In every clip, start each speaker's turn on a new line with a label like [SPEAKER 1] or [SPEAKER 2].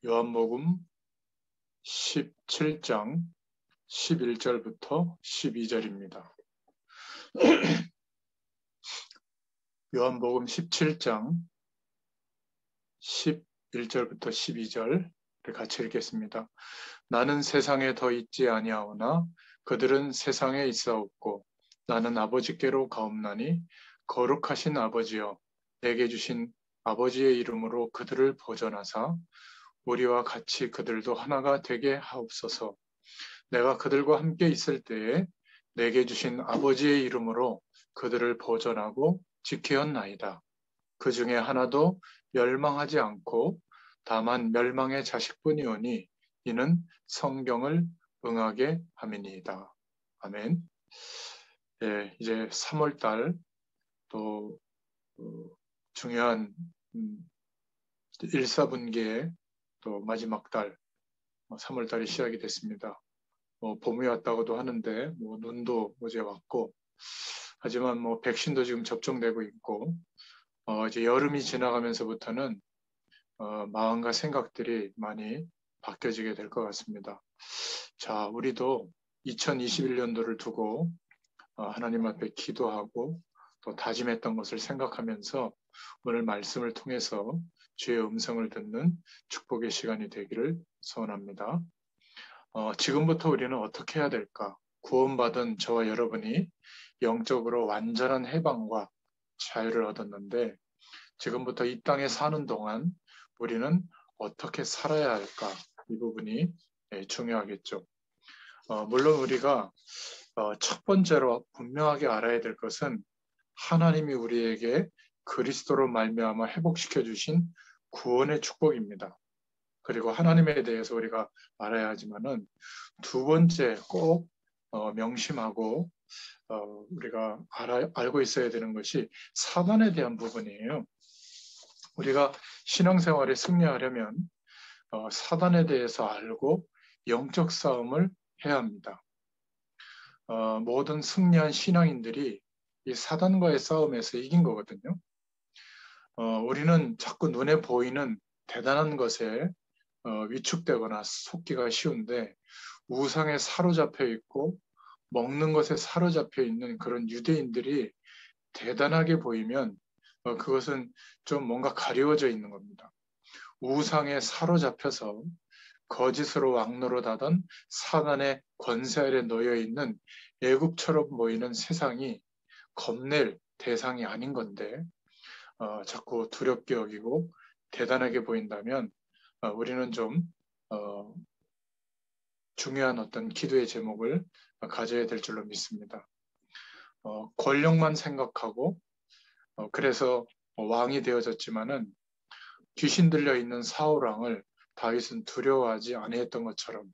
[SPEAKER 1] 요한복음 17장 11절부터 12절입니다. 요한복음 17장 11절부터 12절을 같이 읽겠습니다. 나는 세상에 더 있지 아니하오나 그들은 세상에 있사옵고 나는 아버지께로 가옵나니 거룩하신 아버지여 내게 주신 아버지의 이름으로 그들을 보존하사 우리와 같이 그들도 하나가 되게 하옵소서. 내가 그들과 함께 있을 때에 내게 주신 아버지의 이름으로 그들을 보존하고 지키었나이다. 그 중에 하나도 멸망하지 않고 다만 멸망의 자식뿐이오니 이는 성경을 응하게 함이니이다. 아멘. 예, 이제 3월달 또 중요한 일사분기의 또 마지막 달 3월달이 시작이 됐습니다. 봄이 왔다고도 하는데 눈도 어제 왔고 하지만 백신도 지금 접종되고 있고 이제 여름이 지나가면서부터는 마음과 생각들이 많이 바뀌어지게 될 것 같습니다. 자, 우리도 2021년도를 두고 하나님 앞에 기도하고 또 다짐했던 것을 생각하면서 오늘 말씀을 통해서 주의 음성을 듣는 축복의 시간이 되기를 소원합니다. 지금부터 우리는 어떻게 해야 될까? 구원받은 저와 여러분이 영적으로 완전한 해방과 자유를 얻었는데 지금부터 이 땅에 사는 동안 우리는 어떻게 살아야 할까? 이 부분이 중요하겠죠. 물론 우리가 첫 번째로 분명하게 알아야 될 것은 하나님이 우리에게 그리스도로 말미암아 회복시켜 주신 구원의 축복입니다. 그리고 하나님에 대해서 우리가 알아야 하지만은 두 번째 꼭 명심하고 우리가 알고 있어야 되는 것이 사단에 대한 부분이에요. 우리가 신앙생활에 승리하려면 사단에 대해서 알고 영적 싸움을 해야 합니다. 모든 승리한 신앙인들이 이 사단과의 싸움에서 이긴 거거든요. 우리는 자꾸 눈에 보이는 대단한 것에 위축되거나 속기가 쉬운데 우상에 사로잡혀 있고 먹는 것에 사로잡혀 있는 그런 유대인들이 대단하게 보이면 그것은 좀 뭔가 가려워져 있는 겁니다. 우상에 사로잡혀서 거짓으로 왕노릇하던 사단의 권세 아래 놓여 있는 애굽처럼 보이는 세상이 겁낼 대상이 아닌 건데 자꾸 두렵게 여기고 대단하게 보인다면 우리는 좀 중요한 어떤 기도의 제목을 가져야 될 줄로 믿습니다. 권력만 생각하고 그래서 왕이 되어졌지만은 귀신 들려 있는 사울 왕을 다윗은 두려워하지 아니했던 것처럼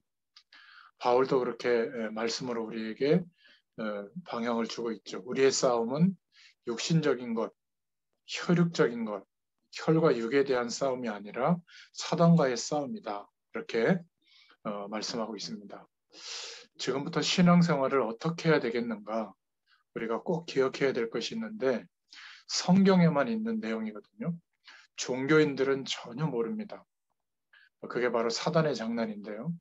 [SPEAKER 1] 바울도 그렇게 말씀으로 우리에게 방향을 주고 있죠. 우리의 싸움은 육신적인 것, 혈육적인 것, 혈과 육에 대한 싸움이 아니라 사단과의 싸움이다. 이렇게 말씀하고 있습니다. 지금부터 신앙생활을 어떻게 해야 되겠는가? 우리가 꼭 기억해야 될 것이 있는데 성경에만 있는 내용이거든요. 종교인들은 전혀 모릅니다. 그게 바로 사단의 장난인데요.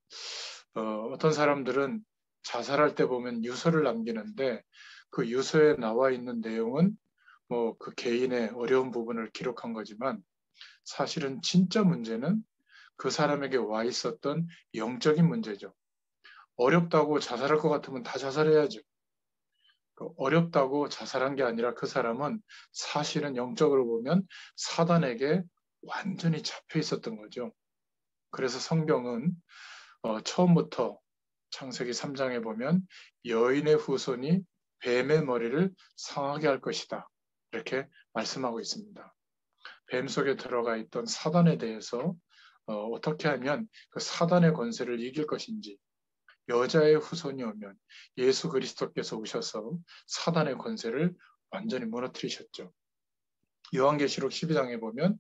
[SPEAKER 1] 어떤 사람들은 자살할 때 보면 유서를 남기는데 그 유서에 나와 있는 내용은 그 개인의 어려운 부분을 기록한 거지만 사실은 진짜 문제는 그 사람에게 와 있었던 영적인 문제죠. 어렵다고 자살할 것 같으면 다 자살해야죠. 어렵다고 자살한 게 아니라 그 사람은 사실은 영적으로 보면 사단에게 완전히 잡혀 있었던 거죠. 그래서 성경은 처음부터 창세기 3장에 보면 여인의 후손이 뱀의 머리를 상하게 할 것이다. 이렇게 말씀하고 있습니다. 뱀 속에 들어가 있던 사단에 대해서 어떻게 하면 그 사단의 권세를 이길 것인지 여자의 후손이 오면 예수 그리스도께서 오셔서 사단의 권세를 완전히 무너뜨리셨죠. 요한계시록 12장에 보면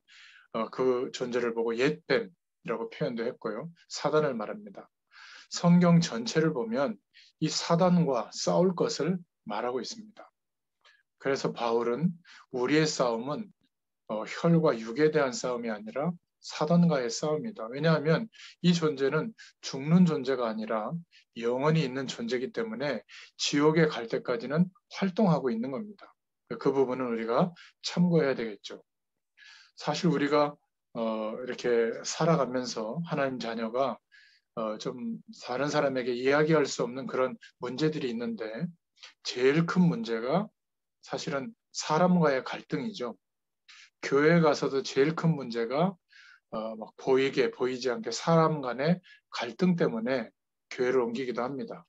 [SPEAKER 1] 그 존재를 보고 옛뱀이라고 표현도 했고요. 사단을 말합니다. 성경 전체를 보면 이 사단과 싸울 것을 말하고 있습니다. 그래서 바울은 우리의 싸움은 혈과 육에 대한 싸움이 아니라 사단과의 싸움이다. 왜냐하면 이 존재는 죽는 존재가 아니라 영원히 있는 존재이기 때문에 지옥에 갈 때까지는 활동하고 있는 겁니다. 그 부분은 우리가 참고해야 되겠죠. 사실 우리가 이렇게 살아가면서 하나님 자녀가 좀 다른 사람에게 이야기할 수 없는 그런 문제들이 있는데 제일 큰 문제가 사실은 사람과의 갈등이죠. 교회 가서도 제일 큰 문제가 막 보이지 않게 사람 간의 갈등 때문에 교회를 옮기기도 합니다.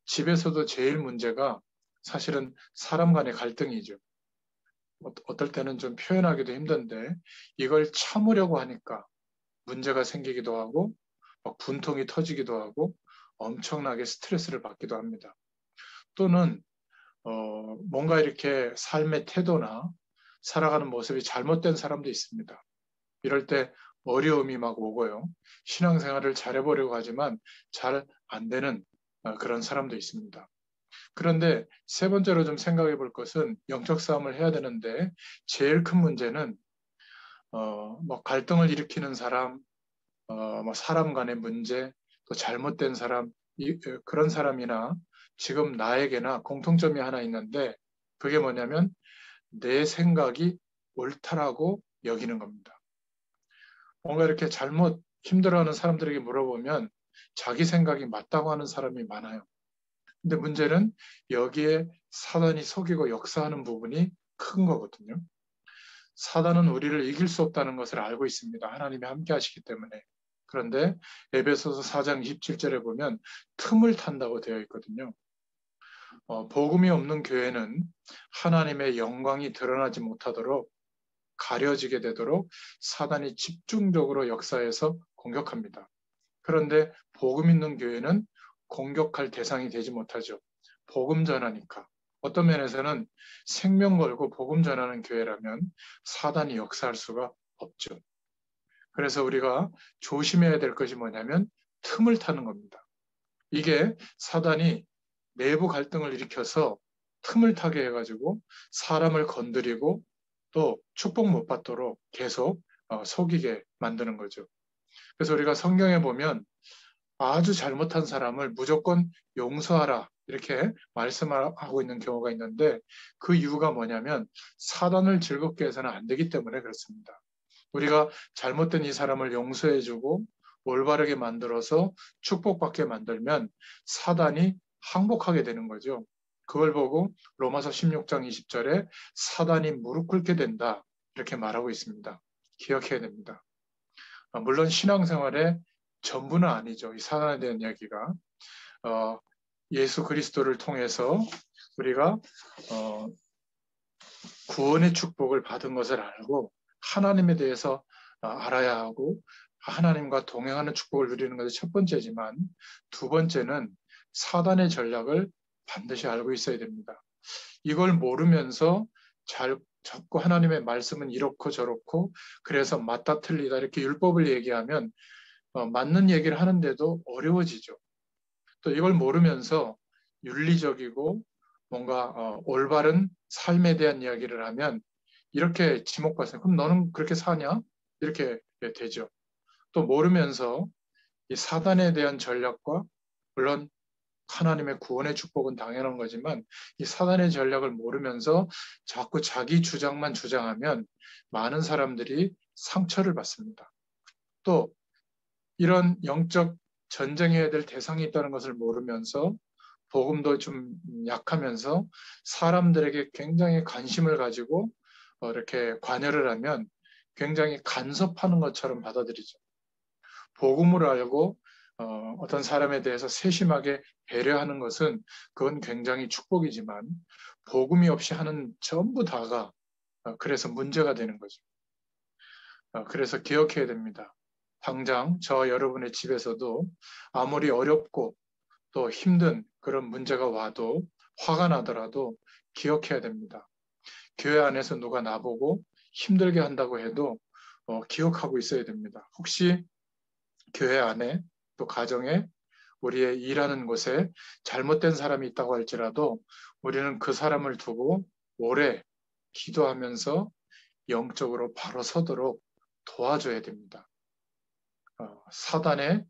[SPEAKER 1] 집에서도 제일 문제가 사실은 사람 간의 갈등이죠. 어떨 때는 좀 표현하기도 힘든데 이걸 참으려고 하니까 문제가 생기기도 하고 막 분통이 터지기도 하고 엄청나게 스트레스를 받기도 합니다. 또는 뭔가 이렇게 삶의 태도나 살아가는 모습이 잘못된 사람도 있습니다. 이럴 때 어려움이 막 오고요. 신앙생활을 잘해보려고 하지만 잘 안 되는 그런 사람도 있습니다. 그런데 세 번째로 좀 생각해 볼 것은 영적 싸움을 해야 되는데 제일 큰 문제는 뭐 갈등을 일으키는 사람, 뭐 사람 간의 문제, 또 잘못된 사람, 그런 사람이나 지금 나에게나 공통점이 하나 있는데 그게 뭐냐면 내 생각이 옳다라고 여기는 겁니다. 뭔가 이렇게 잘못 힘들어하는 사람들에게 물어보면 자기 생각이 맞다고 하는 사람이 많아요. 근데 문제는 여기에 사단이 속이고 역사하는 부분이 큰 거거든요. 사단은 우리를 이길 수 없다는 것을 알고 있습니다. 하나님이 함께 하시기 때문에. 그런데 에베소서 4장 27절에 보면 틈을 탄다고 되어 있거든요. 복음이 없는 교회는 하나님의 영광이 드러나지 못하도록 가려지게 되도록 사단이 집중적으로 역사해서 공격합니다. 그런데 복음 있는 교회는 공격할 대상이 되지 못하죠. 복음 전하니까. 어떤 면에서는 생명 걸고 복음 전하는 교회라면 사단이 역사할 수가 없죠. 그래서 우리가 조심해야 될 것이 뭐냐면 틈을 타는 겁니다. 이게 사단이 내부 갈등을 일으켜서 틈을 타게 해가지고 사람을 건드리고 또 축복 못 받도록 계속 속이게 만드는 거죠. 그래서 우리가 성경에 보면 아주 잘못한 사람을 무조건 용서하라 이렇게 말씀하고 있는 경우가 있는데 그 이유가 뭐냐면 사단을 즐겁게 해서는 안 되기 때문에 그렇습니다. 우리가 잘못된 이 사람을 용서해주고 올바르게 만들어서 축복받게 만들면 사단이 항복하게 되는 거죠. 그걸 보고 로마서 16장 20절에 사단이 무릎 꿇게 된다 이렇게 말하고 있습니다. 기억해야 됩니다. 물론 신앙생활의 전부는 아니죠. 이 사단에 대한 이야기가 예수 그리스도를 통해서 우리가 구원의 축복을 받은 것을 알고 하나님에 대해서 알아야 하고 하나님과 동행하는 축복을 누리는 것이 첫 번째지만 두 번째는 사단의 전략을 반드시 알고 있어야 됩니다. 이걸 모르면서 자꾸 하나님의 말씀은 이렇고 저렇고 그래서 맞다 틀리다 이렇게 율법을 얘기하면 맞는 얘기를 하는데도 어려워지죠. 또 이걸 모르면서 윤리적이고 뭔가 올바른 삶에 대한 이야기를 하면 이렇게 지목받아요. 그럼 너는 그렇게 사냐? 이렇게 되죠. 또 모르면서 이 사단에 대한 전략과 물론 하나님의 구원의 축복은 당연한 거지만 이 사단의 전략을 모르면서 자꾸 자기 주장만 주장하면 많은 사람들이 상처를 받습니다. 또 이런 영적 전쟁해야 될 대상이 있다는 것을 모르면서 복음도 좀 약하면서 사람들에게 굉장히 관심을 가지고 이렇게 관여를 하면 굉장히 간섭하는 것처럼 받아들이죠. 복음을 알고 어떤 사람에 대해서 세심하게 배려하는 것은 그건 굉장히 축복이지만 복음이 없이 하는 전부 다가 그래서 문제가 되는 거죠. 그래서 기억해야 됩니다. 당장 저 여러분의 집에서도 아무리 어렵고 또 힘든 그런 문제가 와도 화가 나더라도 기억해야 됩니다. 교회 안에서 누가 나보고 힘들게 한다고 해도 기억하고 있어야 됩니다. 혹시 교회 안에 또 가정에 우리의 일하는 곳에 잘못된 사람이 있다고 할지라도 우리는 그 사람을 두고 오래 기도하면서 영적으로 바로 서도록 도와줘야 됩니다. 사단의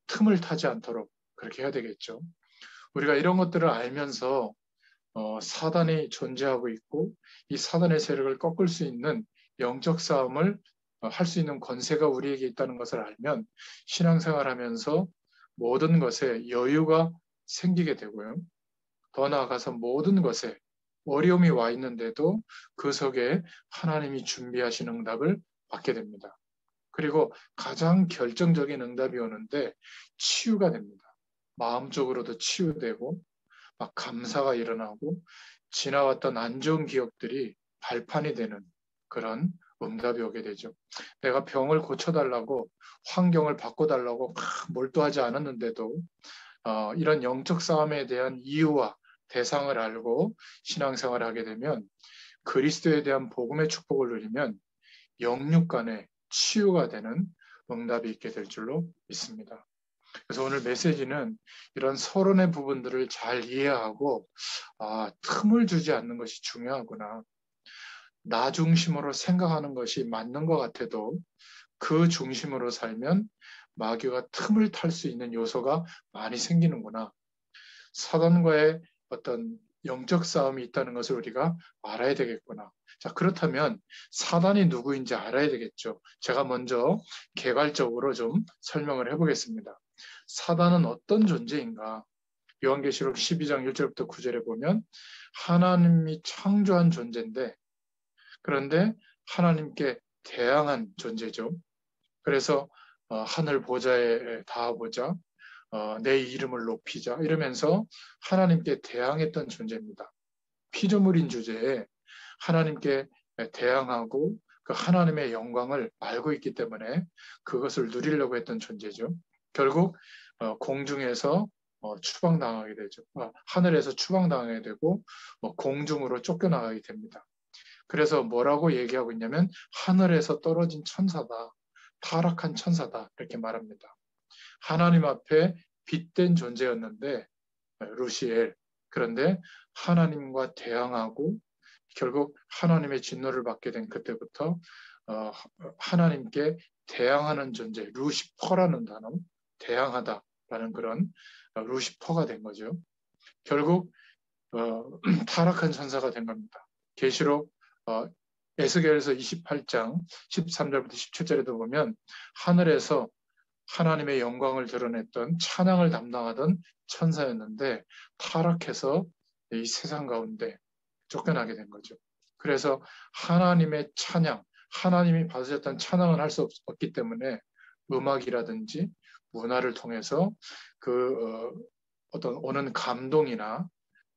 [SPEAKER 1] 틈을 타지 않도록 그렇게 해야 되겠죠. 우리가 이런 것들을 알면서 사단이 존재하고 있고 이 사단의 세력을 꺾을 수 있는 영적 싸움을 할 수 있는 권세가 우리에게 있다는 것을 알면 신앙생활하면서 모든 것에 여유가 생기게 되고요. 더 나아가서 모든 것에 어려움이 와 있는데도 그 속에 하나님이 준비하신 응답을 받게 됩니다. 그리고 가장 결정적인 응답이 오는데 치유가 됩니다. 마음적으로도 치유되고 막 감사가 일어나고 지나왔던 안 좋은 기억들이 발판이 되는 그런 응답이 오게 되죠. 내가 병을 고쳐달라고 환경을 바꿔달라고 막 몰두하지 않았는데도 이런 영적 싸움에 대한 이유와 대상을 알고 신앙생활을 하게 되면 그리스도에 대한 복음의 축복을 누리면 영육 간의 치유가 되는 응답이 있게 될 줄로 믿습니다. 그래서 오늘 메시지는 이런 서론의 부분들을 잘 이해하고 틈을 주지 않는 것이 중요하구나. 나 중심으로 생각하는 것이 맞는 것 같아도 그 중심으로 살면 마귀가 틈을 탈 수 있는 요소가 많이 생기는구나. 사단과의 어떤 영적 싸움이 있다는 것을 우리가 알아야 되겠구나. 자, 그렇다면 사단이 누구인지 알아야 되겠죠. 제가 먼저 개괄적으로 좀 설명을 해보겠습니다. 사단은 어떤 존재인가? 요한계시록 12장 1절부터 9절에 보면 하나님이 창조한 존재인데 그런데 하나님께 대항한 존재죠. 그래서 하늘 보좌에 닿아보자, 내 이름을 높이자 이러면서 하나님께 대항했던 존재입니다. 피조물인 주제에 하나님께 대항하고 그 하나님의 영광을 알고 있기 때문에 그것을 누리려고 했던 존재죠. 결국 공중에서 추방당하게 되죠. 하늘에서 추방당하게 되고 공중으로 쫓겨나가게 됩니다. 그래서 뭐라고 얘기하고 있냐면 하늘에서 떨어진 천사다. 타락한 천사다. 이렇게 말합니다. 하나님 앞에 빛된 존재였는데 루시엘. 그런데 하나님과 대항하고 결국 하나님의 진노를 받게 된 그때부터 하나님께 대항하는 존재, 루시퍼라는 단어, 대항하다라는 그런 루시퍼가 된 거죠. 결국 타락한 천사가 된 겁니다. 계시록 에스겔서 28장 13절부터 17절에도 보면 하늘에서 하나님의 영광을 드러냈던 찬양을 담당하던 천사였는데 타락해서 이 세상 가운데 쫓겨나게 된 거죠. 그래서 하나님의 찬양, 하나님이 받으셨던 찬양을 할 수 없기 때문에 음악이라든지 문화를 통해서 어떤 오는 감동이나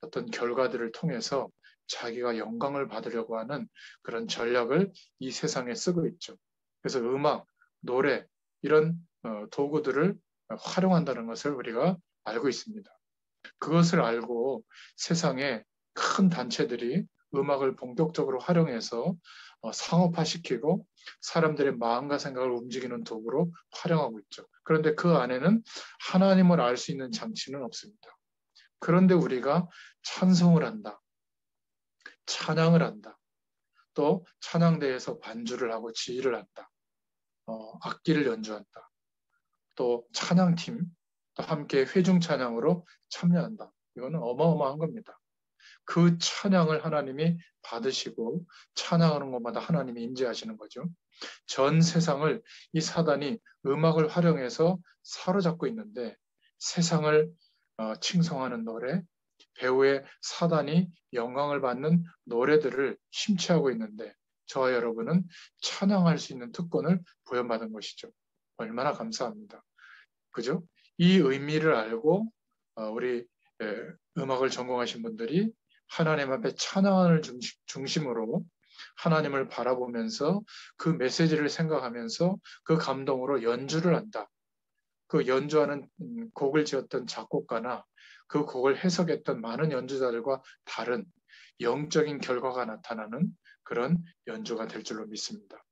[SPEAKER 1] 어떤 결과들을 통해서 자기가 영광을 받으려고 하는 그런 전략을 이 세상에 쓰고 있죠. 그래서 음악, 노래 이런 도구들을 활용한다는 것을 우리가 알고 있습니다. 그것을 알고 세상에 큰 단체들이 음악을 본격적으로 활용해서 상업화시키고 사람들의 마음과 생각을 움직이는 도구로 활용하고 있죠. 그런데 그 안에는 하나님을 알 수 있는 장치는 없습니다. 그런데 우리가 찬송을 한다. 찬양을 한다. 또 찬양대에서 반주를 하고 지휘를 한다. 악기를 연주한다. 또 찬양팀, 또 함께 회중 찬양으로 참여한다. 이거는 어마어마한 겁니다. 그 찬양을 하나님이 받으시고 찬양하는 것마다 하나님이 인지하시는 거죠. 전 세상을 이 사단이 음악을 활용해서 사로잡고 있는데 세상을 칭송하는 노래, 배우의 사단이 영광을 받는 노래들을 심취하고 있는데 저와 여러분은 찬양할 수 있는 특권을 부여받은 것이죠. 얼마나 감사합니다. 그죠? 이 의미를 알고 우리 음악을 전공하신 분들이 하나님 앞에 찬양을 중심으로 하나님을 바라보면서 그 메시지를 생각하면서 그 감동으로 연주를 한다. 그 연주하는 곡을 지었던 작곡가나 그 곡을 해석했던 많은 연주자들과 다른 영적인 결과가 나타나는 그런 연주가 될 줄로 믿습니다.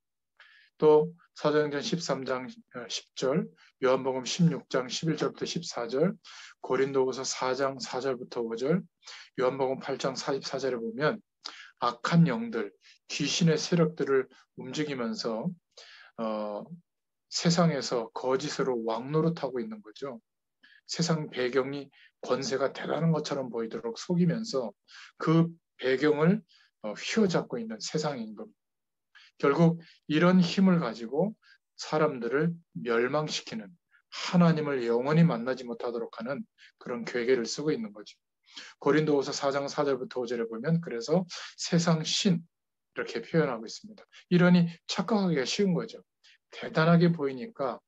[SPEAKER 1] 또 사도행전 13장 10절, 요한복음 16장 11절부터 14절, 고린도후서 4장 4절부터 5절, 요한복음 8장 44절에 보면 악한 영들, 귀신의 세력들을 움직이면서 세상에서 거짓으로 왕노릇하고 있는 거죠. 세상 배경이 권세가 대단한 것처럼 보이도록 속이면서 그 배경을 휘어잡고 있는 세상 임금. 결국 이런 힘을 가지고 사람들을 멸망시키는, 하나님을 영원히 만나지 못하도록 하는 그런 괴계를 쓰고 있는 거죠. 고린도후서 4장 4절부터 5절에 보면 그래서 세상 신 이렇게 표현하고 있습니다. 이러니 착각하기가 쉬운 거죠. 대단하게 보이니까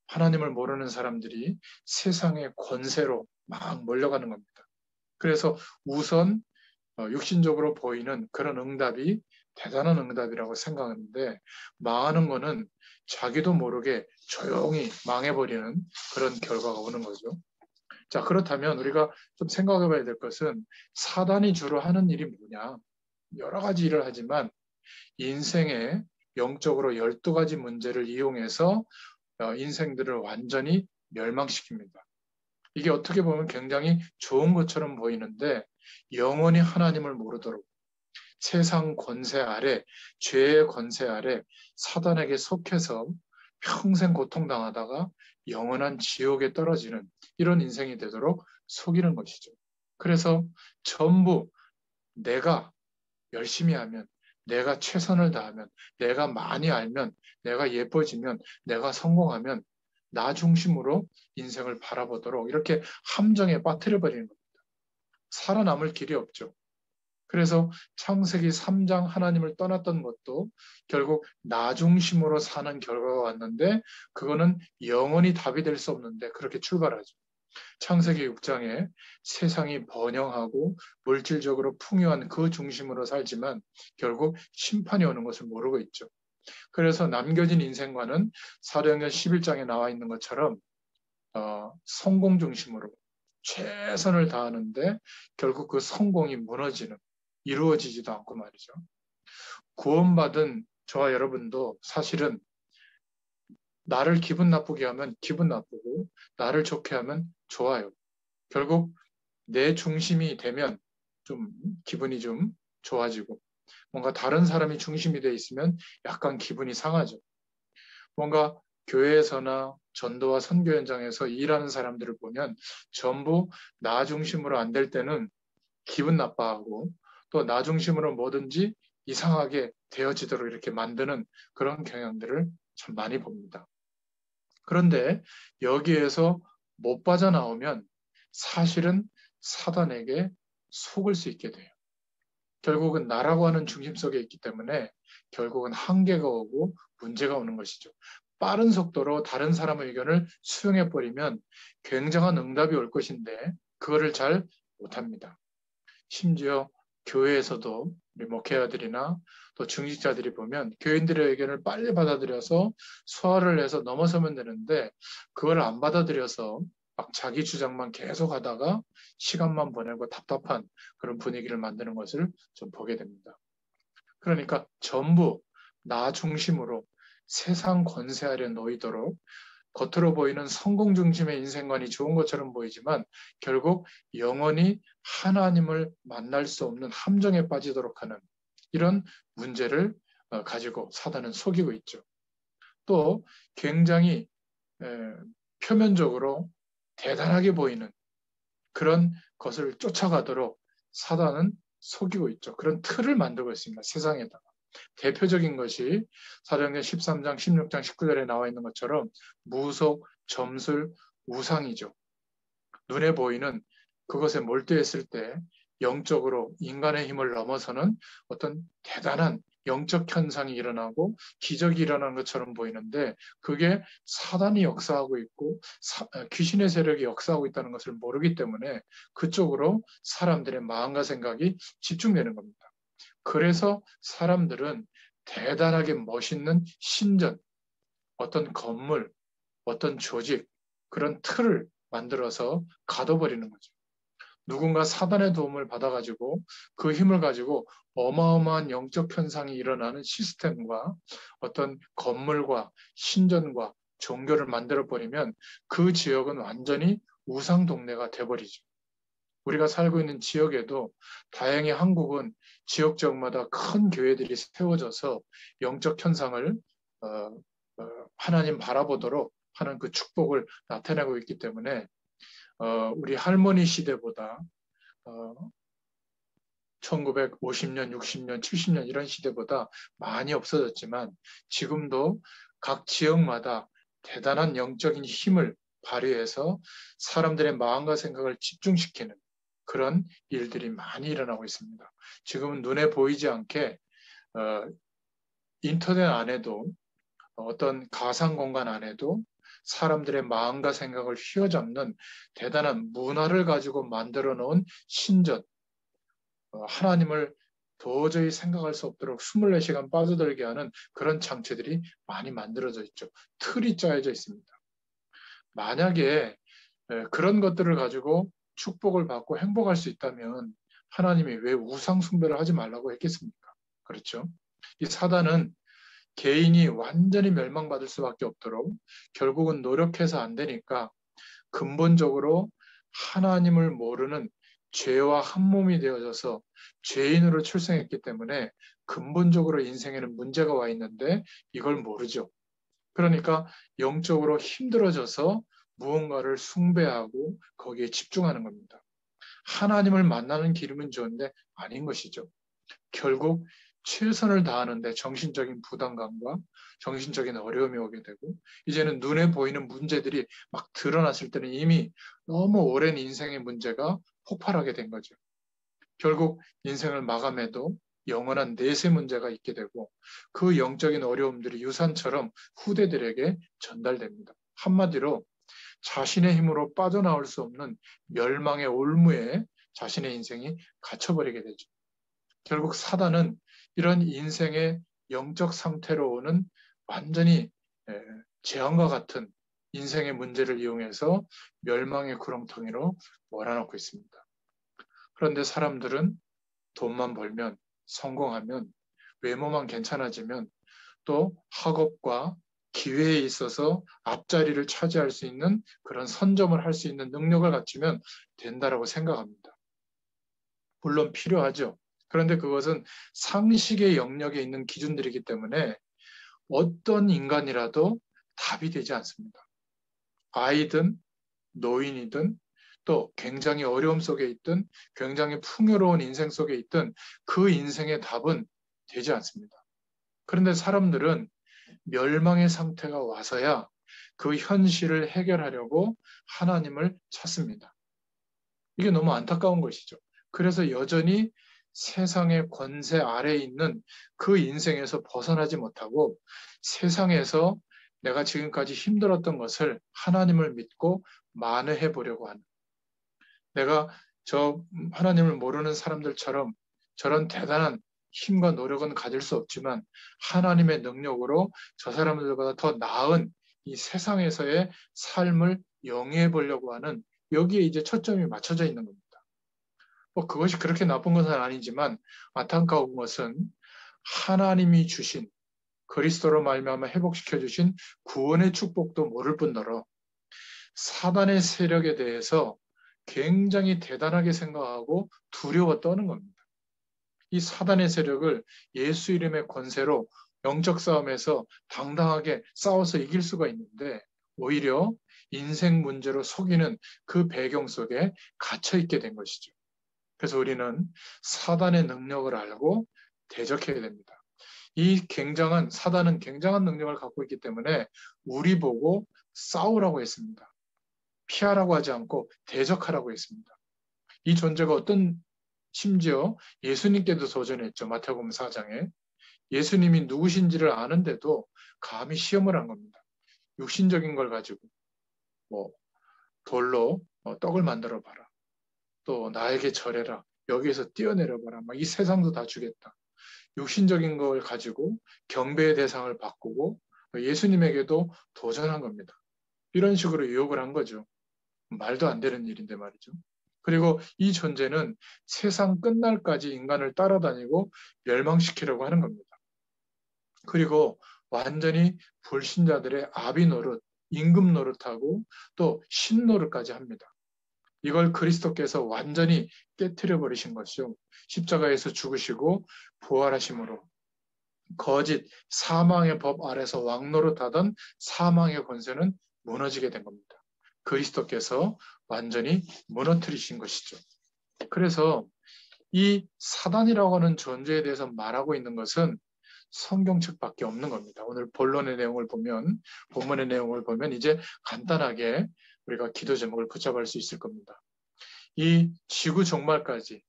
[SPEAKER 1] 하나님을 모르는 사람들이 세상의 권세로 막 몰려가는 겁니다. 그래서 우선 육신적으로 보이는 그런 응답이 대단한 응답이라고 생각하는데, 망하는 거는 자기도 모르게 조용히 망해버리는 그런 결과가 오는 거죠. 자, 그렇다면 우리가 좀 생각해 봐야 될 것은, 사단이 주로 하는 일이 뭐냐? 여러 가지 일을 하지만 인생에 영적으로 12가지 문제를 이용해서 인생들을 완전히 멸망시킵니다. 이게 어떻게 보면 굉장히 좋은 것처럼 보이는데, 영원히 하나님을 모르도록 세상 권세 아래, 죄의 권세 아래 사단에게 속해서 평생 고통당하다가 영원한 지옥에 떨어지는 이런 인생이 되도록 속이는 것이죠. 그래서 전부 내가 열심히 하면, 내가 최선을 다하면, 내가 많이 알면, 내가 예뻐지면, 내가 성공하면 나 중심으로 인생을 바라보도록 이렇게 함정에 빠뜨려 버리는 겁니다. 살아남을 길이 없죠. 그래서 창세기 3장 하나님을 떠났던 것도 결국 나 중심으로 사는 결과가 왔는데, 그거는 영원히 답이 될 수 없는데 그렇게 출발하죠. 창세기 6장에 세상이 번영하고 물질적으로 풍요한 그 중심으로 살지만 결국 심판이 오는 것을 모르고 있죠. 그래서 남겨진 인생과는 사도행전 11장에 나와 있는 것처럼 성공 중심으로 최선을 다하는데 결국 그 성공이 무너지는, 이루어지지도 않고 말이죠. 구원받은 저와 여러분도 사실은 나를 기분 나쁘게 하면 기분 나쁘고 나를 좋게 하면 좋아요. 결국 내 중심이 되면 좀 기분이 좀 좋아지고, 뭔가 다른 사람이 중심이 돼 있으면 약간 기분이 상하죠. 뭔가 교회에서나 전도와 선교 현장에서 일하는 사람들을 보면 전부 나 중심으로 안 될 때는 기분 나빠하고, 또 나 중심으로 뭐든지 이상하게 되어지도록 이렇게 만드는 그런 경향들을 참 많이 봅니다. 그런데 여기에서 못 빠져나오면 사실은 사단에게 속을 수 있게 돼요. 결국은 나라고 하는 중심 속에 있기 때문에 결국은 한계가 오고 문제가 오는 것이죠. 빠른 속도로 다른 사람의 의견을 수용해버리면 굉장한 응답이 올 것인데 그거를 잘 못합니다. 심지어 교회에서도 우리 목회자들이나 또 중직자들이 보면 교인들의 의견을 빨리 받아들여서 소화를 해서 넘어서면 되는데, 그걸 안 받아들여서 막 자기 주장만 계속 하다가 시간만 보내고 답답한 그런 분위기를 만드는 것을 좀 보게 됩니다. 그러니까 전부 나 중심으로 세상 권세 아래 놓이도록, 겉으로 보이는 성공 중심의 인생관이 좋은 것처럼 보이지만 결국 영원히 하나님을 만날 수 없는 함정에 빠지도록 하는 이런 문제를 가지고 사단은 속이고 있죠. 또 굉장히 표면적으로 대단하게 보이는 그런 것을 쫓아가도록 사단은 속이고 있죠. 그런 틀을 만들고 있습니다. 세상에다가. 대표적인 것이 사도행전 13장, 16장, 19절에 나와 있는 것처럼 무속, 점술, 우상이죠. 눈에 보이는 그것에 몰두했을 때 영적으로 인간의 힘을 넘어서는 어떤 대단한 영적 현상이 일어나고 기적이 일어나는 것처럼 보이는데, 그게 사단이 역사하고 있고 귀신의 세력이 역사하고 있다는 것을 모르기 때문에 그쪽으로 사람들의 마음과 생각이 집중되는 겁니다. 그래서 사람들은 대단하게 멋있는 신전, 어떤 건물, 어떤 조직, 그런 틀을 만들어서 가둬버리는 거죠. 누군가 사단의 도움을 받아가지고 그 힘을 가지고 어마어마한 영적 현상이 일어나는 시스템과 어떤 건물과 신전과 종교를 만들어버리면 그 지역은 완전히 우상 동네가 돼버리죠. 우리가 살고 있는 지역에도 다행히 한국은 지역마다 큰 교회들이 세워져서 영적 현상을 하나님 바라보도록 하는 그 축복을 나타내고 있기 때문에 우리 할머니 시대보다 1950년, 60년, 70년 이런 시대보다 많이 없어졌지만 지금도 각 지역마다 대단한 영적인 힘을 발휘해서 사람들의 마음과 생각을 집중시키는 그런 일들이 많이 일어나고 있습니다. 지금은 눈에 보이지 않게 인터넷 안에도 어떤 가상 공간 안에도 사람들의 마음과 생각을 휘어잡는 대단한 문화를 가지고 만들어 놓은 신전, 하나님을 도저히 생각할 수 없도록 24시간 빠져들게 하는 그런 장치들이 많이 만들어져 있죠. 틀이 짜여져 있습니다. 만약에 그런 것들을 가지고 축복을 받고 행복할 수 있다면 하나님이 왜 우상 숭배를 하지 말라고 했겠습니까? 그렇죠? 이 사단은 개인이 완전히 멸망받을 수밖에 없도록 결국은 노력해서 안 되니까 근본적으로 하나님을 모르는 죄와 한 몸이 되어져서 죄인으로 출생했기 때문에 근본적으로 인생에는 문제가 와 있는데 이걸 모르죠. 그러니까 영적으로 힘들어져서 무언가를 숭배하고 거기에 집중하는 겁니다. 하나님을 만나는 기름은 좋은데 아닌 것이죠. 결국 최선을 다하는데 정신적인 부담감과 정신적인 어려움이 오게 되고 이제는 눈에 보이는 문제들이 막 드러났을 때는 이미 너무 오랜 인생의 문제가 폭발하게 된 거죠. 결국 인생을 마감해도 영원한 내세 문제가 있게 되고 그 영적인 어려움들이 유산처럼 후대들에게 전달됩니다. 한마디로 자신의 힘으로 빠져나올 수 없는 멸망의 올무에 자신의 인생이 갇혀버리게 되죠. 결국 사단은 이런 인생의 영적 상태로 오는 완전히 재앙과 같은 인생의 문제를 이용해서 멸망의 구렁텅이로 몰아넣고 있습니다. 그런데 사람들은 돈만 벌면, 성공하면, 외모만 괜찮아지면 또 학업과 기회에 있어서 앞자리를 차지할 수 있는 그런 선점을 할 수 있는 능력을 갖추면 된다라고 생각합니다. 물론 필요하죠. 그런데 그것은 상식의 영역에 있는 기준들이기 때문에 어떤 인간이라도 답이 되지 않습니다. 아이든 노인이든 또 굉장히 어려움 속에 있든 굉장히 풍요로운 인생 속에 있든 그 인생의 답은 되지 않습니다. 그런데 사람들은 멸망의 상태가 와서야 그 현실을 해결하려고 하나님을 찾습니다. 이게 너무 안타까운 것이죠. 그래서 여전히 세상의 권세 아래에 있는 그 인생에서 벗어나지 못하고 세상에서 내가 지금까지 힘들었던 것을 하나님을 믿고 만회해 보려고 하는, 내가 저 하나님을 모르는 사람들처럼 저런 대단한 힘과 노력은 가질 수 없지만 하나님의 능력으로 저 사람들보다 더 나은 이 세상에서의 삶을 영위해 보려고 하는, 여기에 이제 초점이 맞춰져 있는 겁니다. 그것이 그렇게 나쁜 것은 아니지만 안타까운 것은 하나님이 주신, 그리스도로 말미암아 회복시켜 주신 구원의 축복도 모를 뿐더러 사단의 세력에 대해서 굉장히 대단하게 생각하고 두려워 떠는 겁니다. 이 사단의 세력을 예수 이름의 권세로 영적 싸움에서 당당하게 싸워서 이길 수가 있는데 오히려 인생 문제로 속이는 그 배경 속에 갇혀 있게 된 것이죠. 그래서 우리는 사단의 능력을 알고 대적해야 됩니다. 사단은 굉장한 능력을 갖고 있기 때문에 우리 보고 싸우라고 했습니다. 피하라고 하지 않고 대적하라고 했습니다. 이 존재가 심지어 예수님께도 도전했죠. 마태복음 4장에. 예수님이 누구신지를 아는데도 감히 시험을 한 겁니다. 육신적인 걸 가지고 돌로 떡을 만들어 봐라. 또 나에게 절해라. 여기에서 뛰어내려 봐라. 이 세상도 다 주겠다. 육신적인 걸 가지고 경배의 대상을 바꾸고 예수님에게도 도전한 겁니다. 이런 식으로 유혹을 한 거죠. 말도 안 되는 일인데 말이죠. 그리고 이 존재는 세상 끝날까지 인간을 따라다니고 멸망시키려고 하는 겁니다. 그리고 완전히 불신자들의 아비 노릇, 임금 노릇하고 또 신 노릇까지 합니다. 이걸 그리스도께서 완전히 깨트려 버리신 것이요. 십자가에서 죽으시고 부활하심으로 거짓 사망의 법 아래서 왕노릇하던 사망의 권세는 무너지게 된 겁니다. 그리스도께서 완전히 무너뜨리신 것이죠. 그래서 이 사단이라고 하는 존재에 대해서 말하고 있는 것은 성경책밖에 없는 겁니다. 오늘 본론의 내용을 보면, 본문의 내용을 보면 이제 간단하게 우리가 기도 제목을 붙잡을 수 있을 겁니다. 이 지구 종말까지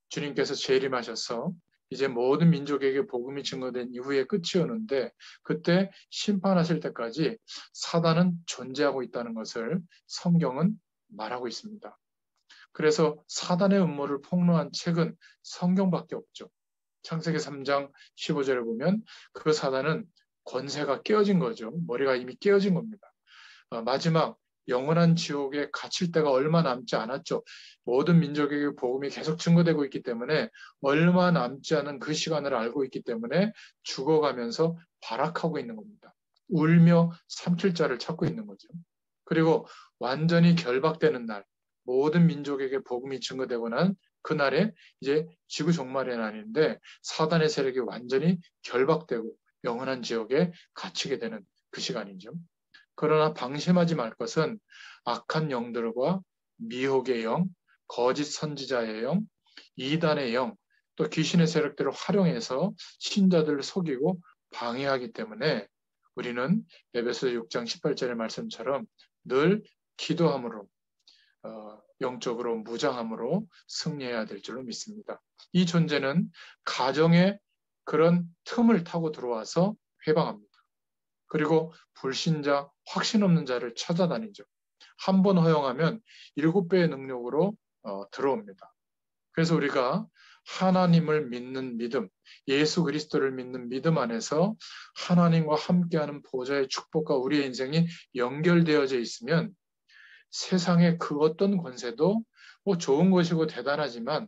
[SPEAKER 1] 주님께서 재림하셔서 이제 모든 민족에게 복음이 증거된 이후에 끝이 오는데, 그때 심판하실 때까지 사단은 존재하고 있다는 것을 성경은 말하고 있습니다. 그래서 사단의 음모를 폭로한 책은 성경밖에 없죠. 창세기 3장 15절을 보면 그 사단은 권세가 깨어진 거죠. 머리가 이미 깨어진 겁니다. 마지막 영원한 지옥에 갇힐 때가 얼마 남지 않았죠. 모든 민족에게 복음이 계속 증거되고 있기 때문에 얼마 남지 않은 그 시간을 알고 있기 때문에 죽어가면서 발악하고 있는 겁니다. 울며 삼킬 자를 찾고 있는 거죠. 그리고 완전히 결박되는 날, 모든 민족에게 복음이 증거되고 난 그날에 이제 지구 종말의 날인데 사단의 세력이 완전히 결박되고 영원한 지옥에 갇히게 되는 그 시간이죠. 그러나 방심하지 말 것은 악한 영들과 미혹의 영, 거짓 선지자의 영, 이단의 영, 또 귀신의 세력들을 활용해서 신자들을 속이고 방해하기 때문에 우리는 에베소 6장 18절의 말씀처럼 늘 기도함으로 영적으로 무장함으로 승리해야 될 줄로 믿습니다. 이 존재는 가정의 그런 틈을 타고 들어와서 회방합니다. 그리고 불신자, 확신 없는 자를 찾아다니죠. 한 번 허용하면 7배의 능력으로 들어옵니다. 그래서 우리가 하나님을 믿는 믿음, 예수 그리스도를 믿는 믿음 안에서 하나님과 함께하는 보좌의 축복과 우리의 인생이 연결되어져 있으면 세상의 그 어떤 권세도 뭐 좋은 것이고 대단하지만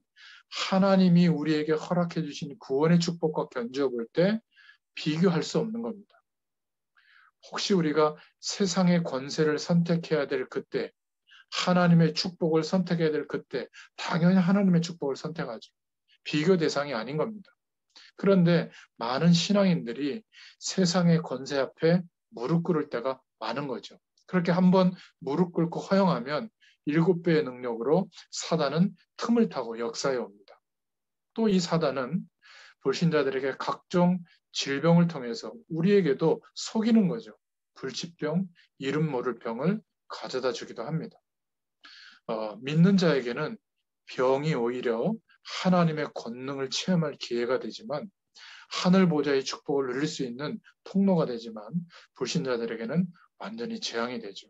[SPEAKER 1] 하나님이 우리에게 허락해 주신 구원의 축복과 견주어 볼 때 비교할 수 없는 겁니다. 혹시 우리가 세상의 권세를 선택해야 될 그때, 하나님의 축복을 선택해야 될 그때, 당연히 하나님의 축복을 선택하죠. 비교 대상이 아닌 겁니다. 그런데 많은 신앙인들이 세상의 권세 앞에 무릎 꿇을 때가 많은 거죠. 그렇게 한번 무릎 꿇고 허용하면 7배의 능력으로 사단은 틈을 타고 역사해 옵니다. 또 이 사단은 불신자들에게 각종 질병을 통해서 우리에게도 속이는 거죠. 불치병, 이름 모를 병을 가져다 주기도 합니다. 믿는 자에게는 병이 오히려 하나님의 권능을 체험할 기회가 되지만 하늘 보좌의 축복을 누릴 수 있는 통로가 되지만 불신자들에게는 완전히 재앙이 되죠.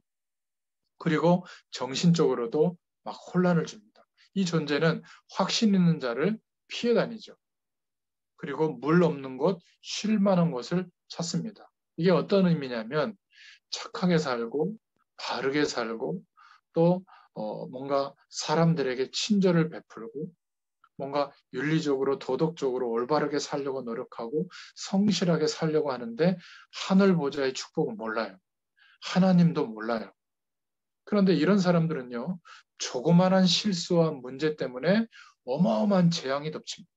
[SPEAKER 1] 그리고 정신적으로도 막 혼란을 줍니다. 이 존재는 확신 있는 자를 피해 다니죠. 그리고 물 없는 곳, 쉴 만한 곳을 찾습니다. 이게 어떤 의미냐면 착하게 살고 바르게 살고 또 뭔가 사람들에게 친절을 베풀고 뭔가 윤리적으로 도덕적으로 올바르게 살려고 노력하고 성실하게 살려고 하는데 하늘 보좌의 축복은 몰라요. 하나님도 몰라요. 그런데 이런 사람들은요, 조그만한 실수와 문제 때문에 어마어마한 재앙이 덮칩니다.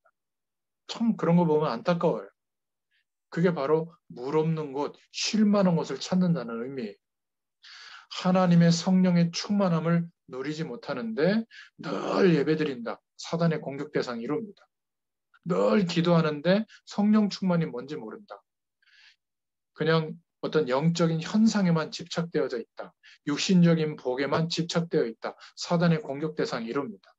[SPEAKER 1] 참 그런 거 보면 안타까워요. 그게 바로 물 없는 곳, 쉴 만한 곳을 찾는다는 의미예요. 하나님의 성령의 충만함을 누리지 못하는데 늘 예배드린다. 사단의 공격 대상이 이룹니다. 늘 기도하는데 성령 충만이 뭔지 모른다. 그냥 어떤 영적인 현상에만 집착되어져 있다. 육신적인 복에만 집착되어 있다. 사단의 공격 대상이 이룹니다.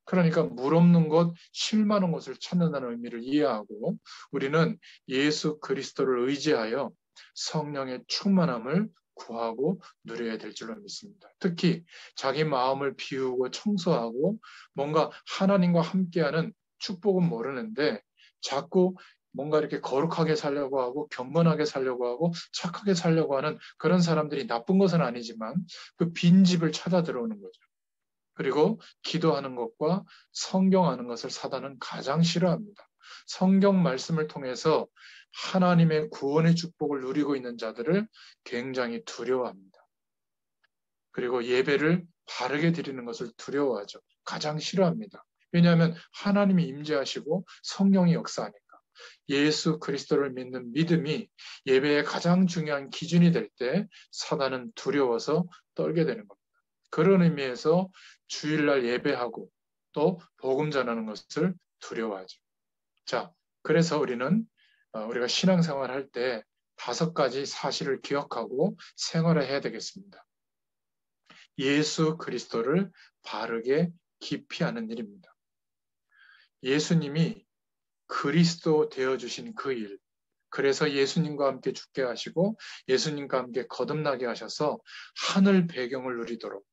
[SPEAKER 1] 그러니까 물 없는 곳, 쉴 만한 곳을 찾는다는 의미를 이해하고 우리는 예수 그리스도를 의지하여 성령의 충만함을 구하고 누려야 될 줄로 믿습니다. 특히 자기 마음을 비우고 청소하고 뭔가 하나님과 함께하는 축복은 모르는데 자꾸 뭔가 이렇게 거룩하게 살려고 하고 경건하게 살려고 하고 착하게 살려고 하는 그런 사람들이 나쁜 것은 아니지만 그 빈집을 찾아 들어오는 거죠. 그리고 기도하는 것과 성경하는 것을 사단은 가장 싫어합니다. 성경 말씀을 통해서 하나님의 구원의 축복을 누리고 있는 자들을 굉장히 두려워합니다. 그리고 예배를 바르게 드리는 것을 두려워하죠. 가장 싫어합니다. 왜냐하면 하나님이 임재하시고 성령이 역사하니까. 예수 그리스도를 믿는 믿음이 예배의 가장 중요한 기준이 될 때 사단은 두려워서 떨게 되는 겁니다. 그런 의미에서 주일날 예배하고 또 복음 전하는 것을 두려워하죠. 자, 그래서 우리가 신앙생활 할 때 5가지 사실을 기억하고 생활을 해야 되겠습니다. 예수 그리스도를 바르게 깊이 아는 일입니다. 예수님이 그리스도 되어주신 그 일, 그래서 예수님과 함께 죽게 하시고 예수님과 함께 거듭나게 하셔서 하늘 배경을 누리도록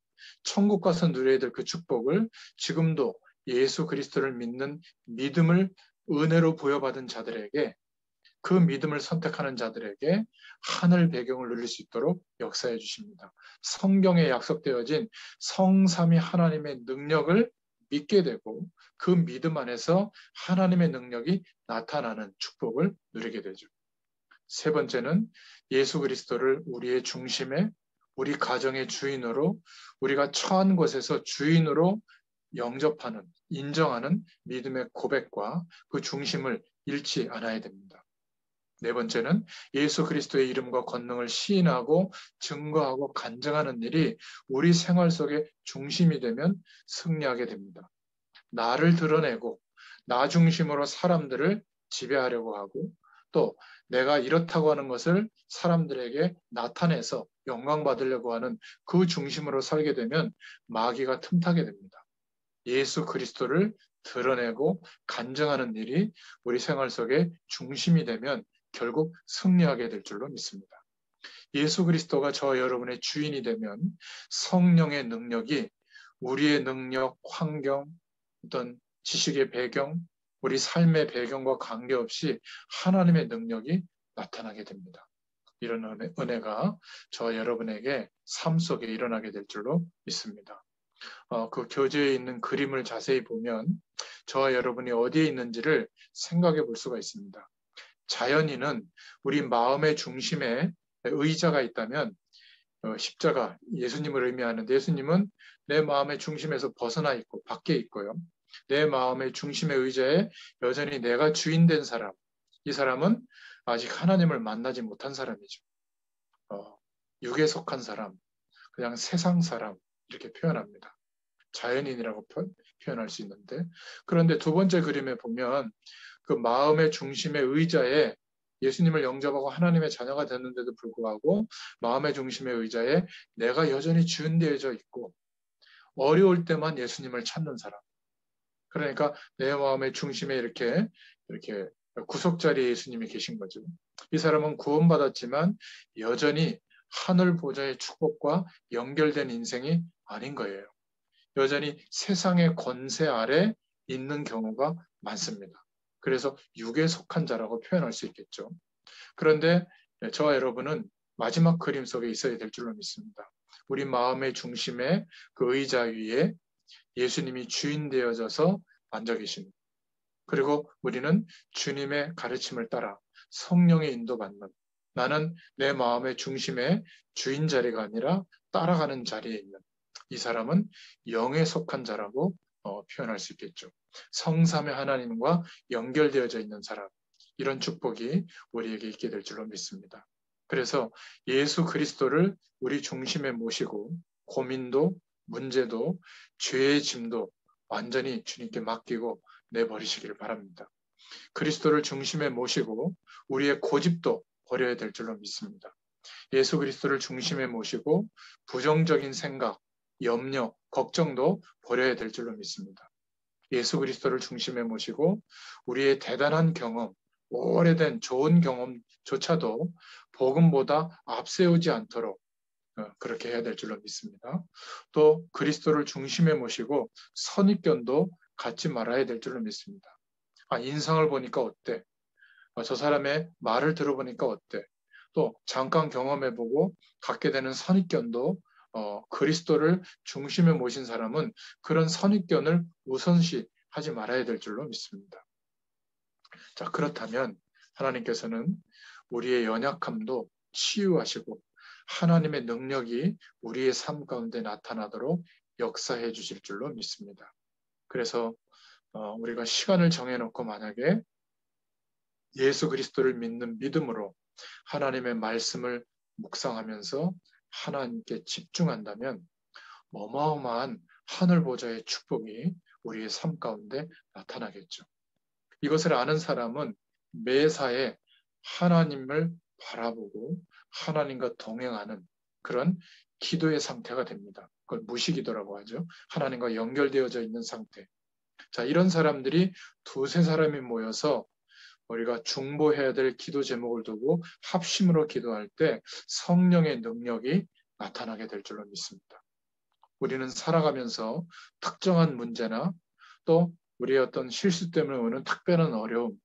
[SPEAKER 1] 천국 가서 누려야 될 그 축복을 지금도 예수 그리스도를 믿는 믿음을 은혜로 부여받은 자들에게, 그 믿음을 선택하는 자들에게 하늘 배경을 누릴 수 있도록 역사해 주십니다. 성경에 약속되어진 성삼위 하나님의 능력을 믿게 되고 그 믿음 안에서 하나님의 능력이 나타나는 축복을 누리게 되죠. 세 번째는 예수 그리스도를 우리의 중심에, 우리 가정의 주인으로, 우리가 처한 곳에서 주인으로 영접하는, 인정하는 믿음의 고백과 그 중심을 잃지 않아야 됩니다. 네 번째는 예수 그리스도의 이름과 권능을 시인하고 증거하고 간증하는 일이 우리 생활 속의 중심이 되면 승리하게 됩니다. 나를 드러내고 나 중심으로 사람들을 지배하려고 하고 또 내가 이렇다고 하는 것을 사람들에게 나타내서 영광 받으려고 하는 그 중심으로 살게 되면 마귀가 틈타게 됩니다. 예수 그리스도를 드러내고 간증하는 일이 우리 생활 속의 중심이 되면 결국 승리하게 될 줄로 믿습니다. 예수 그리스도가 저 여러분의 주인이 되면 성령의 능력이 우리의 능력, 환경, 어떤 지식의 배경, 우리 삶의 배경과 관계없이 하나님의 능력이 나타나게 됩니다. 이런 은혜가 저 여러분에게 삶 속에 일어나게 될 줄로 믿습니다. 그 교재에 있는 그림을 자세히 보면 저와 여러분이 어디에 있는지를 생각해 볼 수가 있습니다. 자연인은 우리 마음의 중심에 의자가 있다면 십자가, 예수님을 의미하는데 예수님은 내 마음의 중심에서 벗어나 있고 밖에 있고요. 내 마음의 중심의 의자에 여전히 내가 주인 된 사람, 이 사람은 아직 하나님을 만나지 못한 사람이죠. 육에 속한 사람, 그냥 세상 사람 이렇게 표현합니다. 자연인이라고 표현할 수 있는데, 그런데 두 번째 그림에 보면 그 마음의 중심의 의자에 예수님을 영접하고 하나님의 자녀가 됐는데도 불구하고 마음의 중심의 의자에 내가 여전히 주인되어져 있고 어려울 때만 예수님을 찾는 사람. 그러니까 내 마음의 중심에 이렇게 구석 자리에 예수님이 계신 거죠. 이 사람은 구원받았지만 여전히 하늘 보좌의 축복과 연결된 인생이 아닌 거예요. 여전히 세상의 권세 아래 있는 경우가 많습니다. 그래서 육에 속한 자라고 표현할 수 있겠죠. 그런데 저와 여러분은 마지막 그림 속에 있어야 될 줄로 믿습니다. 우리 마음의 중심에 그 의자 위에 예수님이 주인 되어져서 앉아 계십니다. 그리고 우리는 주님의 가르침을 따라 성령의 인도받는, 나는 내 마음의 중심에 주인 자리가 아니라 따라가는 자리에 있는 이 사람은 영에 속한 자라고 표현할 수 있겠죠. 성삼의 하나님과 연결되어져 있는 사람, 이런 축복이 우리에게 있게 될 줄로 믿습니다. 그래서 예수 그리스도를 우리 중심에 모시고 고민도 문제도 죄의 짐도 완전히 주님께 맡기고 내버리시기를 바랍니다. 그리스도를 중심에 모시고 우리의 고집도 버려야 될 줄로 믿습니다. 예수 그리스도를 중심에 모시고 부정적인 생각, 염려, 걱정도 버려야 될 줄로 믿습니다. 예수 그리스도를 중심에 모시고 우리의 대단한 경험, 오래된 좋은 경험조차도 복음보다 앞세우지 않도록 그렇게 해야 될 줄로 믿습니다. 또 그리스도를 중심에 모시고 선입견도 갖지 말아야 될 줄로 믿습니다. 인상을 보니까 어때? 저 사람의 말을 들어보니까 어때? 또 잠깐 경험해보고 갖게 되는 선입견도 그리스도를 중심에 모신 사람은 그런 선입견을 우선시 하지 말아야 될 줄로 믿습니다. 자, 그렇다면 하나님께서는 우리의 연약함도 치유하시고 하나님의 능력이 우리의 삶 가운데 나타나도록 역사해 주실 줄로 믿습니다. 그래서 우리가 시간을 정해놓고 만약에 예수 그리스도를 믿는 믿음으로 하나님의 말씀을 묵상하면서 하나님께 집중한다면 어마어마한 하늘 보좌의 축복이 우리의 삶 가운데 나타나겠죠. 이것을 아는 사람은 매사에 하나님을 바라보고 하나님과 동행하는 그런 기도의 상태가 됩니다. 그걸 무시기도라고 하죠. 하나님과 연결되어져 있는 상태. 자, 이런 사람들이 두세 사람이 모여서 우리가 중보해야 될 기도 제목을 두고 합심으로 기도할 때 성령의 능력이 나타나게 될 줄로 믿습니다. 우리는 살아가면서 특정한 문제나 또 우리의 어떤 실수 때문에 오는 특별한 어려움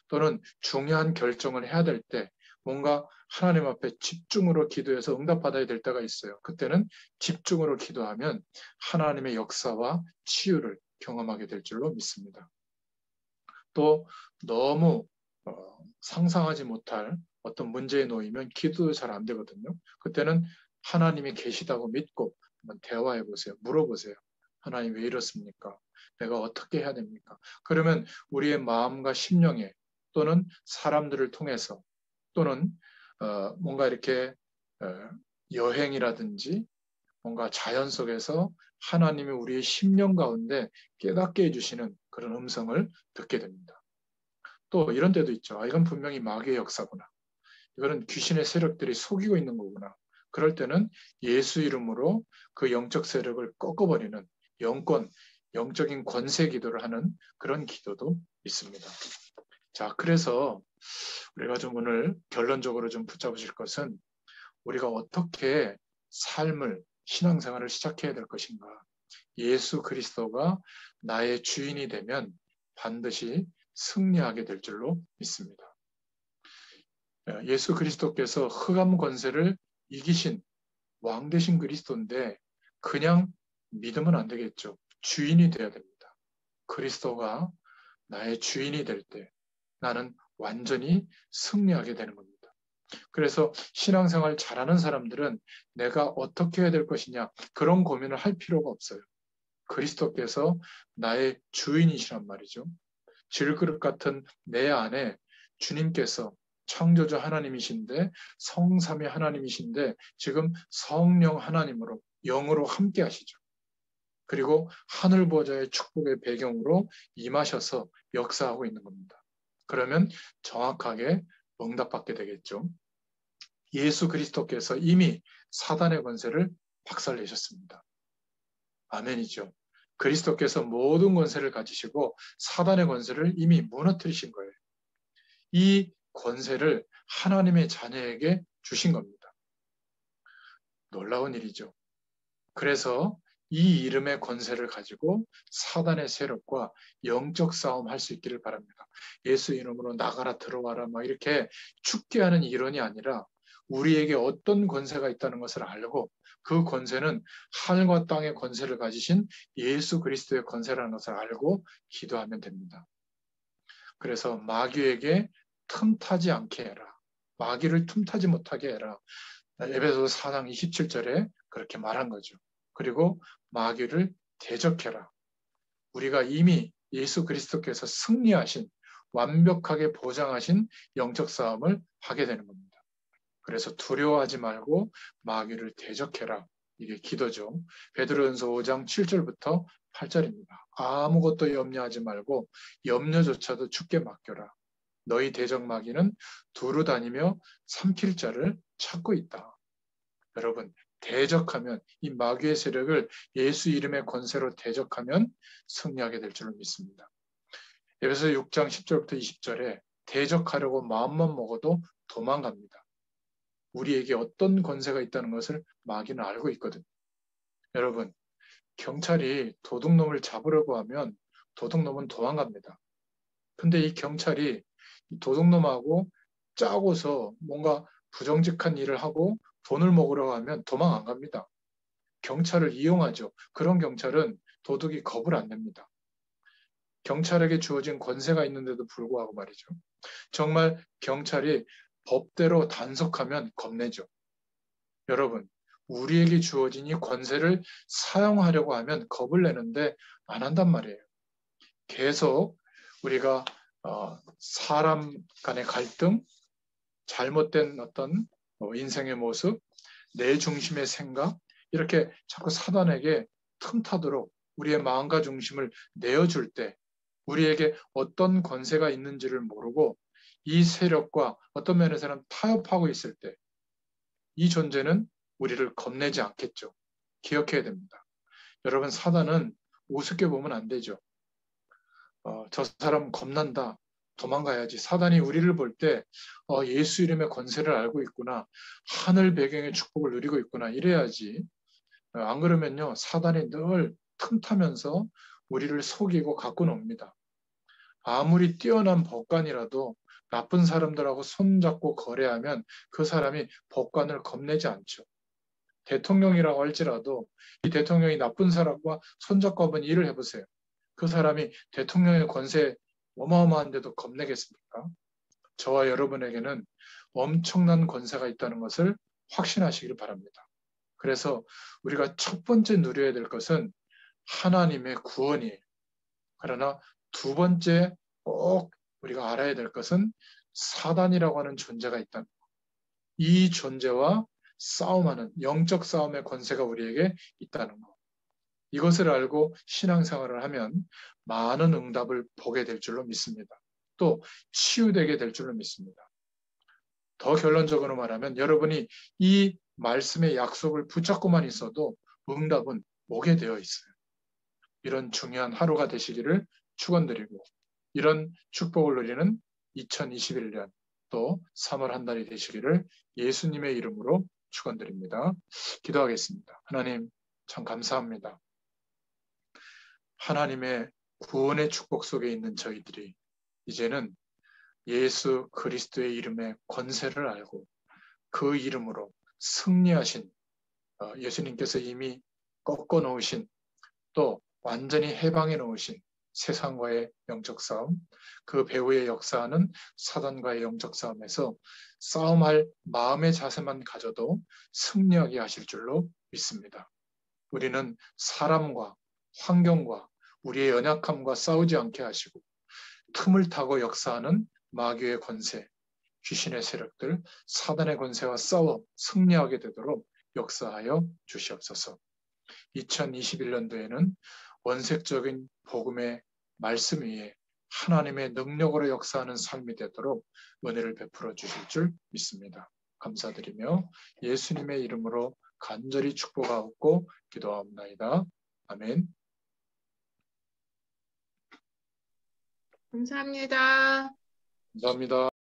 [SPEAKER 1] 또는 중요한 결정을 해야 될 때 뭔가 하나님 앞에 집중으로 기도해서 응답받아야 될 때가 있어요. 그때는 집중으로 기도하면 하나님의 역사와 치유를 경험하게 될 줄로 믿습니다. 또 너무 상상하지 못할 어떤 문제에 놓이면 기도도 잘 안 되거든요. 그때는 하나님이 계시다고 믿고 한번 대화해 보세요. 물어보세요. 하나님 왜 이렇습니까? 내가 어떻게 해야 됩니까? 그러면 우리의 마음과 심령에 또는 사람들을 통해서 또는 뭔가 이렇게 여행이라든지 뭔가 자연 속에서 하나님이 우리의 심령 가운데 깨닫게 해주시는 그런 음성을 듣게 됩니다. 또 이런 때도 있죠. 아, 이건 분명히 마귀의 역사구나. 이거는 귀신의 세력들이 속이고 있는 거구나. 그럴 때는 예수 이름으로 그 영적 세력을 꺾어버리는 영권, 영적인 권세 기도를 하는 그런 기도도 있습니다. 자, 그래서 우리가 좀 오늘 결론적으로 좀 붙잡으실 것은 우리가 어떻게 삶을, 신앙생활을 시작해야 될 것인가. 예수 그리스도가 나의 주인이 되면 반드시 승리하게 될 줄로 믿습니다. 예수 그리스도께서 흑암 권세를 이기신 왕 되신 그리스도인데 그냥 믿으면 안 되겠죠. 주인이 되어야 됩니다. 그리스도가 나의 주인이 될 때 나는 완전히 승리하게 되는 겁니다. 그래서 신앙생활 잘하는 사람들은 내가 어떻게 해야 될 것이냐 그런 고민을 할 필요가 없어요. 그리스도께서 나의 주인이시란 말이죠. 질그릇 같은 내 안에 주님께서 창조주 하나님이신데 성삼위 하나님이신데 지금 성령 하나님으로 영으로 함께 하시죠. 그리고 하늘 보좌의 축복의 배경으로 임하셔서 역사하고 있는 겁니다. 그러면 정확하게 응답받게 되겠죠. 예수 그리스도께서 이미 사단의 권세를 박살내셨습니다. 아멘이죠. 그리스도께서 모든 권세를 가지시고 사단의 권세를 이미 무너뜨리신 거예요. 이 권세를 하나님의 자녀에게 주신 겁니다. 놀라운 일이죠. 그래서 이 이름의 권세를 가지고 사단의 세력과 영적 싸움 할 수 있기를 바랍니다. 예수 이름으로 나가라 들어와라 막 이렇게 죽게 하는 이론이 아니라 우리에게 어떤 권세가 있다는 것을 알고 그 권세는 하늘과 땅의 권세를 가지신 예수 그리스도의 권세라는 것을 알고 기도하면 됩니다. 그래서 마귀에게 틈타지 않게 해라. 마귀를 틈타지 못하게 해라. 에베소서 4장 27절에 그렇게 말한 거죠. 그리고 마귀를 대적해라. 우리가 이미 예수 그리스도께서 승리하신 완벽하게 보장하신 영적 싸움을 하게 되는 겁니다. 그래서 두려워하지 말고 마귀를 대적해라. 이게 기도죠. 베드로전서 5장 7절부터 8절입니다. 아무것도 염려하지 말고 염려조차도 주께 맡겨라. 너희 대적 마귀는 두루 다니며 삼킬 자를 찾고 있다. 여러분, 대적하면 이 마귀의 세력을 예수 이름의 권세로 대적하면 승리하게 될 줄을 믿습니다. 에베소 6장 10절부터 20절에 대적하려고 마음만 먹어도 도망갑니다. 우리에게 어떤 권세가 있다는 것을 마귀는 알고 있거든요. 여러분, 경찰이 도둑놈을 잡으려고 하면 도둑놈은 도망갑니다. 근데 이 경찰이 도둑놈하고 짜고서 뭔가 부정직한 일을 하고 돈을 먹으려고 하면 도망 안 갑니다. 경찰을 이용하죠. 그런 경찰은 도둑이 겁을 안 냅니다. 경찰에게 주어진 권세가 있는데도 불구하고 말이죠. 정말 경찰이 법대로 단속하면 겁내죠. 여러분, 우리에게 주어진 이 권세를 사용하려고 하면 겁을 내는데 안 한단 말이에요. 계속 우리가 사람 간의 갈등, 잘못된 어떤 인생의 모습, 내 중심의 생각, 이렇게 자꾸 사단에게 틈타도록 우리의 마음과 중심을 내어줄 때 우리에게 어떤 권세가 있는지를 모르고 이 세력과 어떤 면에서는 타협하고 있을 때 이 존재는 우리를 겁내지 않겠죠. 기억해야 됩니다. 여러분, 사단은 우습게 보면 안 되죠. 저 사람 겁난다. 도망가야지. 사단이 우리를 볼 때 예수 이름의 권세를 알고 있구나. 하늘 배경의 축복을 누리고 있구나. 이래야지. 안 그러면요. 사단이 늘 틈타면서 우리를 속이고 갖고 놉니다. 아무리 뛰어난 법관이라도 나쁜 사람들하고 손잡고 거래하면 그 사람이 법관을 겁내지 않죠. 대통령이라고 할지라도 이 대통령이 나쁜 사람과 손잡고 한번 일을 해보세요. 그 사람이 대통령의 권세 어마어마한데도 겁내겠습니까? 저와 여러분에게는 엄청난 권세가 있다는 것을 확신하시길 바랍니다. 그래서 우리가 첫 번째 누려야 될 것은 하나님의 구원이에요. 그러나 두 번째 꼭 우리가 알아야 될 것은 사단이라고 하는 존재가 있다는 것. 이 존재와 싸움하는 영적 싸움의 권세가 우리에게 있다는 것. 이것을 알고 신앙생활을 하면 많은 응답을 보게 될 줄로 믿습니다. 또 치유되게 될 줄로 믿습니다. 더 결론적으로 말하면 여러분이 이 말씀의 약속을 붙잡고만 있어도 응답은 오게 되어 있어요. 이런 중요한 하루가 되시기를 축원드리고 이런 축복을 누리는 2021년 또 3월 한 달이 되시기를 예수님의 이름으로 축원드립니다. 기도하겠습니다. 하나님 참 감사합니다. 하나님의 구원의 축복 속에 있는 저희들이 이제는 예수 그리스도의 이름의 권세를 알고 그 이름으로 승리하신 예수님께서 이미 꺾어 놓으신 또 완전히 해방해 놓으신 세상과의 영적 싸움, 그 배후에 역사하는 사단과의 영적 싸움에서 싸움할 마음의 자세만 가져도 승리하게 하실 줄로 믿습니다. 우리는 사람과 환경과 우리의 연약함과 싸우지 않게 하시고 틈을 타고 역사하는 마귀의 권세, 귀신의 세력들, 사단의 권세와 싸워 승리하게 되도록 역사하여 주시옵소서. 2021년도에는 원색적인 복음의 말씀 위에 하나님의 능력으로 역사하는 삶이 되도록 은혜를 베풀어 주실 줄 믿습니다. 감사드리며 예수님의 이름으로 간절히 축복하옵고 기도하옵나이다. 아멘.
[SPEAKER 2] 감사합니다.
[SPEAKER 1] 감사합니다.